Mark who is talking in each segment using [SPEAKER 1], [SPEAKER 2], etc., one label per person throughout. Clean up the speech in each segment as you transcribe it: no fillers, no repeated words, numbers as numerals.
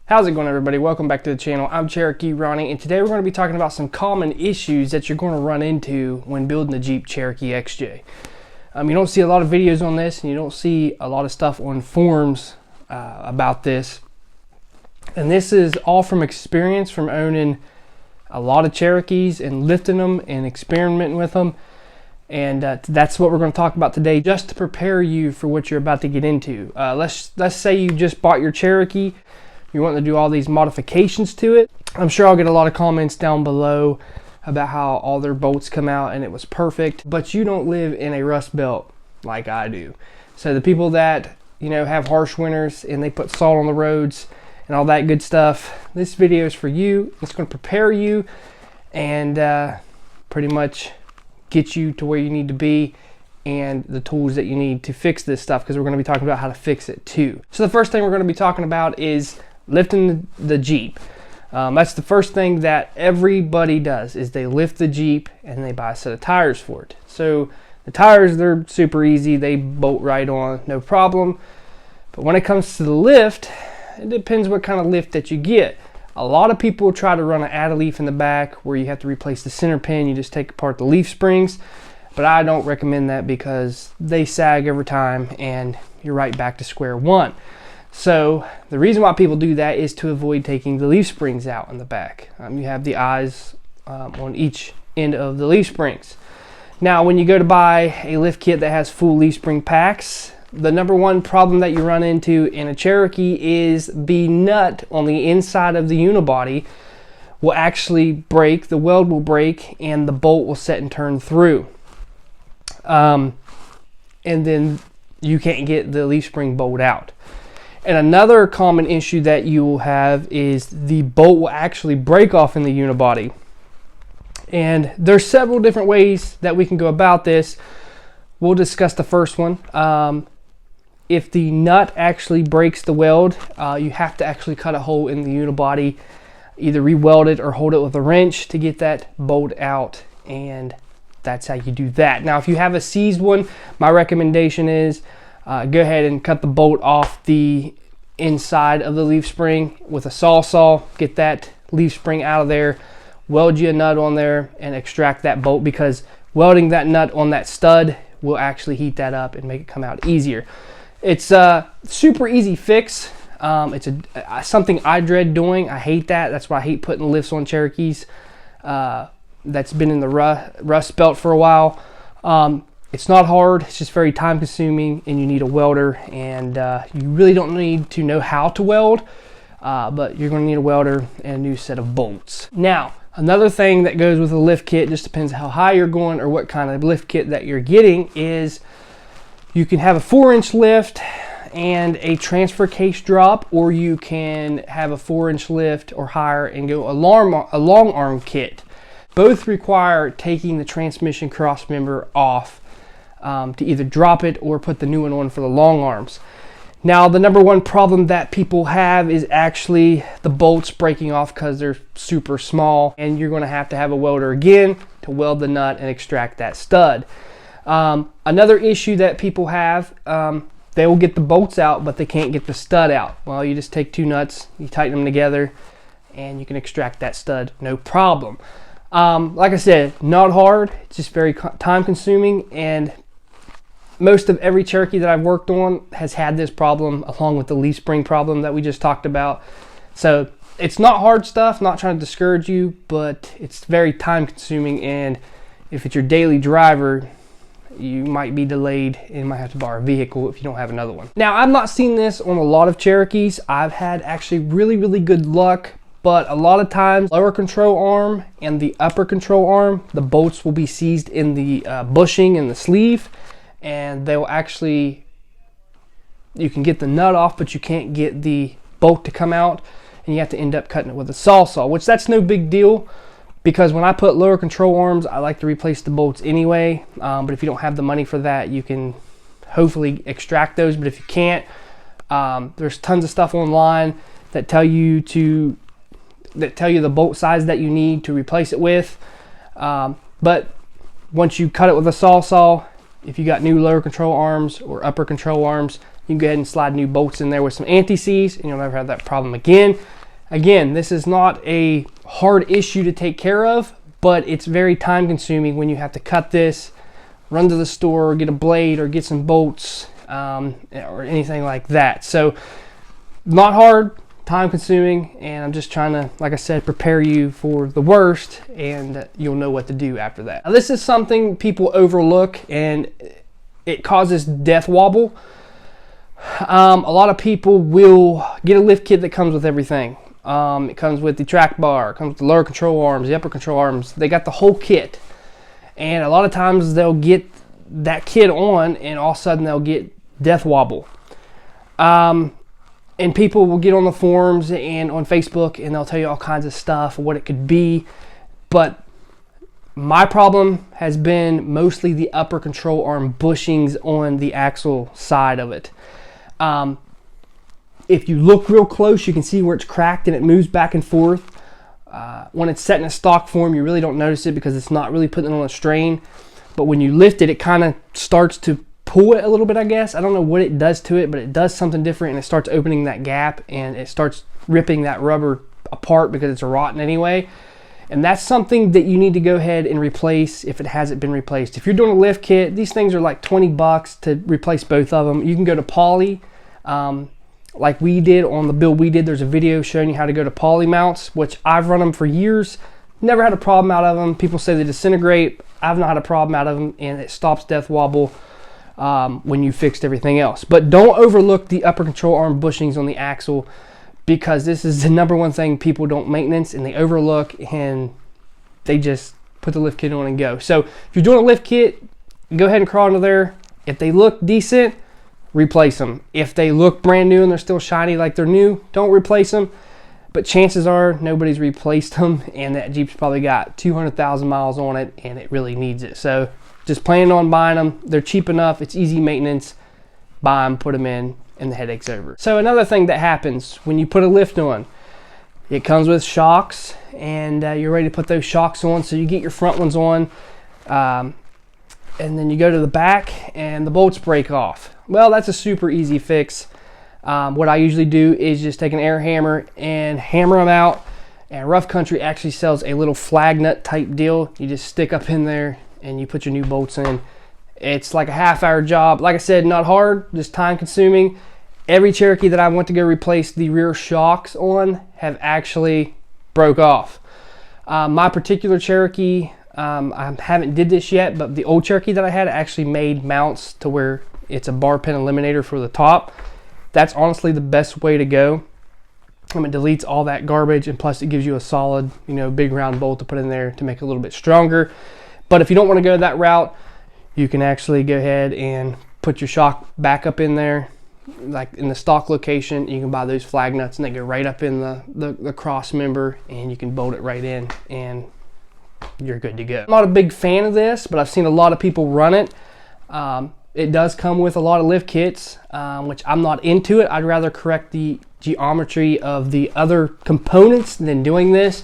[SPEAKER 1] How's it going, everybody? Welcome back to the channel. I'm Cherokee Ronnie, and today we're going to be talking about some common issues that you're going to run into when building the Jeep Cherokee XJ. You don't see a lot of videos on this, and you don't see a lot of stuff on forums about this. And this is all from experience from owning a lot of Cherokees and lifting them and experimenting with them. And that's what we're going to talk about today, just to prepare you for what you're about to get into. Let's say you just bought your Cherokee. You want to do all these modifications to it. I'm sure I'll get a lot of comments down below about how all their bolts come out and it was perfect, but you don't live in a rust belt like I do. So the people that, have harsh winters and they put salt on the roads and all that good stuff, this video is for you. It's going to prepare you and pretty much get you to where you need to be and the tools that you need to fix this stuff, because we're going to be talking about how to fix it too. So the first thing we're going to be talking about is lifting the Jeep. That's the first thing that everybody does, is they lift the Jeep and they buy a set of tires for it. So the tires, they're super easy. They bolt right on, no problem. But when it comes to the lift, it depends what kind of lift that you get. A lot of people try to run an add a leaf in the back where you have to replace the center pin. You just take apart the leaf springs. But I don't recommend that because they sag every time and you're right back to square one. So the reason why people do that is to avoid taking the leaf springs out in the back. You have the eyes on each end of the leaf springs. Now, when you go to buy a lift kit that has full leaf spring packs, the number one problem that you run into in a Cherokee is the nut on the inside of the unibody will actually break, the weld will break, and the bolt will set and turn through. And then you can't get the leaf spring bolt out. And another common issue that you will have is the bolt will actually break off in the unibody. And there's several different ways that we can go about this. We'll discuss the first one. If the nut actually breaks the weld, you have to actually cut a hole in the unibody, either re-weld it or hold it with a wrench to get that bolt out, and that's how you do that. Now, if you have a seized one, my recommendation is go ahead and cut the bolt off the inside of the leaf spring with a saw, get that leaf spring out of there, weld you a nut on there and extract that bolt, because welding that nut on that stud will actually heat that up and make it come out easier. It's a super easy fix. It's something I dread doing. I hate that. That's why I hate putting lifts on Cherokees. That's been in the rust belt for a while. It's not hard, it's just very time consuming, and you need a welder, and you really don't need to know how to weld, but you're going to need a welder and a new set of bolts. Now, another thing that goes with a lift kit, just depends how high you're going or what kind of lift kit that you're getting, is you can have a 4-inch lift and a transfer case drop, or you can have a 4-inch lift or higher and go a long arm kit. Both require taking the transmission cross member off to either drop it or put the new one on for the long arms. Now, the number one problem that people have is actually the bolts breaking off because they're super small, and you're going to have a welder again to weld the nut and extract that stud. Another issue that people have, they will get the bolts out, but they can't get the stud out. Well, you just take two nuts, you tighten them together, and you can extract that stud, no problem. Like I said, not hard, it's just very time consuming, and most of every Cherokee that I've worked on has had this problem, along with the leaf spring problem that we just talked about. So it's not hard stuff, not trying to discourage you, but it's very time consuming, and if it's your daily driver, you might be delayed and might have to borrow a vehicle if you don't have another one. Now, I've not seen this on a lot of Cherokees. I've had actually really good luck, but a lot of times lower control arm and the upper control arm, the bolts will be seized in the bushing and the sleeve, and they will actually, you can get the nut off, but you can't get the bolt to come out, and you have to end up cutting it with a saw, which that's no big deal, because when I put lower control arms, I like to replace the bolts anyway. But if you don't have the money for that, you can hopefully extract those. But if you can't, there's tons of stuff online that tell you the bolt size that you need to replace it with. But once you cut it with a saw, if you got new lower control arms or upper control arms, you can go ahead and slide new bolts in there with some anti-seize, and you'll never have that problem again. Again, this is not a hard issue to take care of, but it's very time consuming when you have to cut this, run to the store, get a blade or get some bolts, or anything like that. So not hard, time consuming, and I'm just trying to, like I said, prepare you for the worst, and you'll know what to do after that. Now, this is something people overlook, and it causes death wobble. A lot of people will get a lift kit that comes with everything. It comes with the track bar, it comes with the lower control arms, the upper control arms. They got the whole kit. And a lot of times they'll get that kit on and all of a sudden they'll get death wobble. And people will get on the forums and on Facebook and they'll tell you all kinds of stuff, what it could be. But my problem has been mostly the upper control arm bushings on the axle side of it. If you look real close, you can see where it's cracked and it moves back and forth. When it's set in a stock form, you really don't notice it because it's not really putting it on a strain. But when you lift it, it kind of starts to pull it a little bit, I guess. I don't know what it does to it, but it does something different, and it starts opening that gap and it starts ripping that rubber apart because it's rotten anyway. And that's something that you need to go ahead and replace if it hasn't been replaced. If you're doing a lift kit, these things are like 20 bucks to replace both of them. You can go to Poly. Like we did on the build we did, there's a video showing you how to go to poly mounts, which I've run them for years. Never had a problem out of them. People say they disintegrate. I've not had a problem out of them, and it stops death wobble when you fixed everything else. But don't overlook the upper control arm bushings on the axle, because this is the #1 thing people don't maintenance and they overlook, and they just put the lift kit on and go. So if you're doing a lift kit, go ahead and crawl into there. If they look decent, replace them. If they look brand new and they're still shiny like they're new, don't replace them. But chances are nobody's replaced them, and that Jeep's probably got 200,000 miles on it and it really needs it. So just planning on buying them. They're cheap enough, it's easy maintenance. Buy them, put them in, and the headache's over. So another thing that happens when you put a lift on, it comes with shocks, and you're ready to put those shocks on. So you get your front ones on, and then you go to the back and the bolts break off. Well, that's a super easy fix. What I usually do is just take an air hammer and hammer them out. And Rough Country actually sells a little flag nut type deal. You just stick up in there and you put your new bolts in. It's like a half-hour job. Like I said, not hard, just time consuming. Every Cherokee that I went to go replace the rear shocks on have actually broke off. My particular Cherokee, I haven't did this yet, but the old Cherokee that I had actually made mounts to where it's a bar pin eliminator for the top. That's honestly the best way to go. It deletes all that garbage, and plus it gives you a solid, big round bolt to put in there to make it a little bit stronger. But if you don't want to go that route, you can actually go ahead and put your shock back up in there, like in the stock location. You can buy those flag nuts and they go right up in the cross member, and you can bolt it right in and you're good to go. I'm not a big fan of this, but I've seen a lot of people run it. It does come with a lot of lift kits, which I'm not into it. I'd rather correct the geometry of the other components than doing this.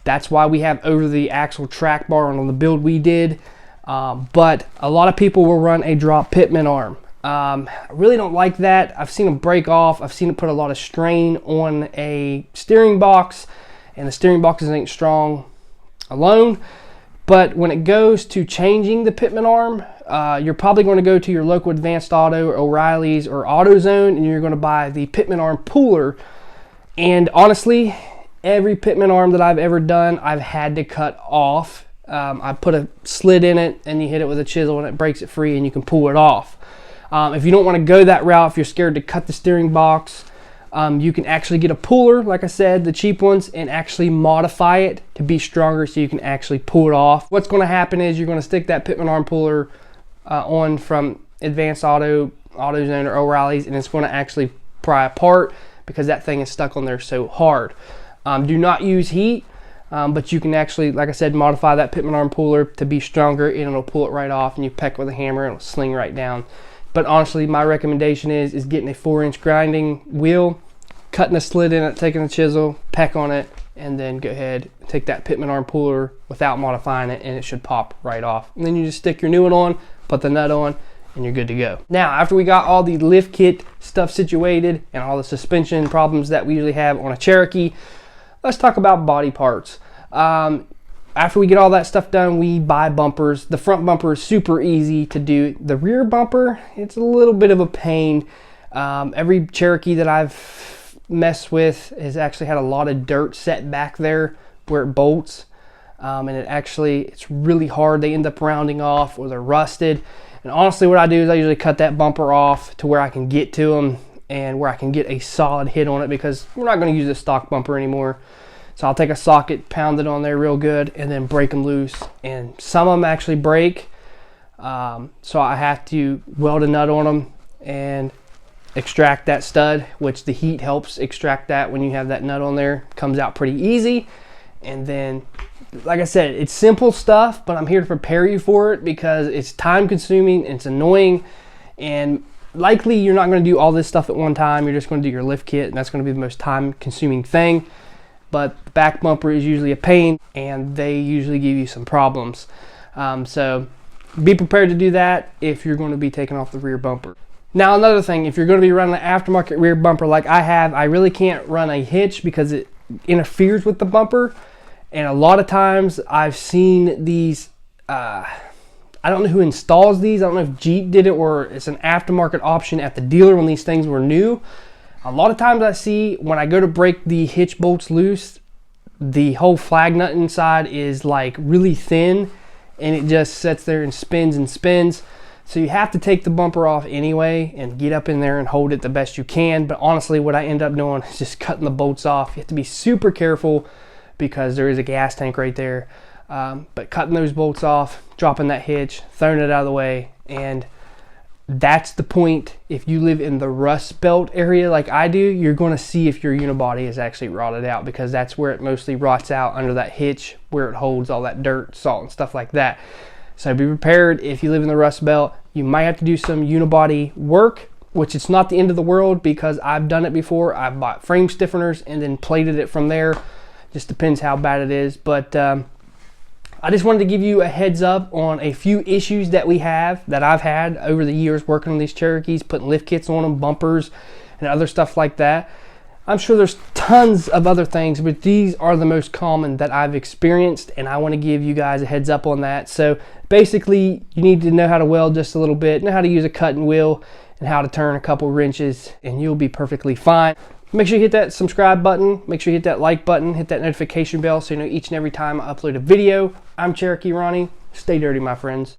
[SPEAKER 1] That's why we have over the axle track bar on the build we did. But a lot of people will run a drop pitman arm. I really don't like that. I've seen them break off. I've seen it put a lot of strain on a steering box, and the steering boxes ain't strong alone. But when it goes to changing the pitman arm, you're probably going to go to your local Advanced Auto or O'Reilly's or AutoZone, and you're going to buy the pitman arm puller. And honestly, every pitman arm that I've ever done, I've had to cut off. I put a slit in it, and you hit it with a chisel and it breaks it free, and you can pull it off. If you don't want to go that route, if you're scared to cut the steering box, you can actually get a puller, like I said, the cheap ones, and actually modify it to be stronger so you can actually pull it off. What's going to happen is you're going to stick that pitman arm puller on from Advanced Auto, AutoZone, or O'Reilly's, and it's going to actually pry apart because that thing is stuck on there so hard. Do not use heat, but you can actually, like I said, modify that pitman arm puller to be stronger, and it'll pull it right off, and you peck with a hammer and it'll sling right down. But honestly, my recommendation is getting a 4-inch grinding wheel, cutting a slit in it, taking a chisel, peck on it, and then go ahead and take that pitman arm puller without modifying it, and it should pop right off. And then you just stick your new one on, put the nut on, and you're good to go. Now, after we got all the lift kit stuff situated and all the suspension problems that we usually have on a Cherokee, let's talk about body parts. After we get all that stuff done, we buy bumpers. The front bumper is super easy to do. The rear bumper, it's a little bit of a pain. Every Cherokee that I've messed with has actually had a lot of dirt set back there where it bolts. And it's really hard. They end up rounding off or they're rusted. And honestly, what I do is I usually cut that bumper off to where I can get to them and where I can get a solid hit on it, because we're not going to use a stock bumper anymore. So I'll take a socket, pound it on there real good, and then break them loose. And some of them actually break. So I have to weld a nut on them and extract that stud, which the heat helps extract that. When you have that nut on there, it comes out pretty easy. And then, like I said, it's simple stuff, but I'm here to prepare you for it because it's time consuming and it's annoying, and likely you're not going to do all this stuff at one time. You're just going to do your lift kit, and that's going to be the most time consuming thing. But the back bumper is usually a pain, and they usually give you some problems. So be prepared to do that if you're going to be taking off the rear bumper. Now, another thing, if you're going to be running an aftermarket rear bumper like I have, I really can't run a hitch because it interferes with the bumper. And a lot of times I've seen these, I don't know who installs these. I don't know if Jeep did it or it's an aftermarket option at the dealer when these things were new. A lot of times I see when I go to break the hitch bolts loose, the whole flag nut inside is like really thin, and it just sits there and spins and spins. So you have to take the bumper off anyway and get up in there and hold it the best you can. But honestly, what I end up doing is just cutting the bolts off. You have to be super careful because there is a gas tank right there. But cutting those bolts off, dropping that hitch, throwing it out of the way, and that's the point. If you live in the rust belt area like I do, you're going to see if your unibody is actually rotted out, because that's where it mostly rots out, under that hitch where it holds all that dirt, salt, and stuff like that. So be prepared. If you live in the rust belt, you might have to do some unibody work, which it's not the end of the world because I've done it before. I've bought frame stiffeners and then plated it from there. Just depends how bad it is. But I just wanted to give you a heads up on a few issues that I've had over the years working on these Cherokees, putting lift kits on them, bumpers, and other stuff like that. I'm sure there's tons of other things, but these are the most common that I've experienced, and I want to give you guys a heads up on that. So basically, you need to know how to weld just a little bit, know how to use a cutting wheel, and how to turn a couple wrenches, and you'll be perfectly fine. Make sure you hit that subscribe button. Make sure you hit that like button. Hit that notification bell so you know each and every time I upload a video. I'm Cherokee Ronnie. Stay dirty, my friends.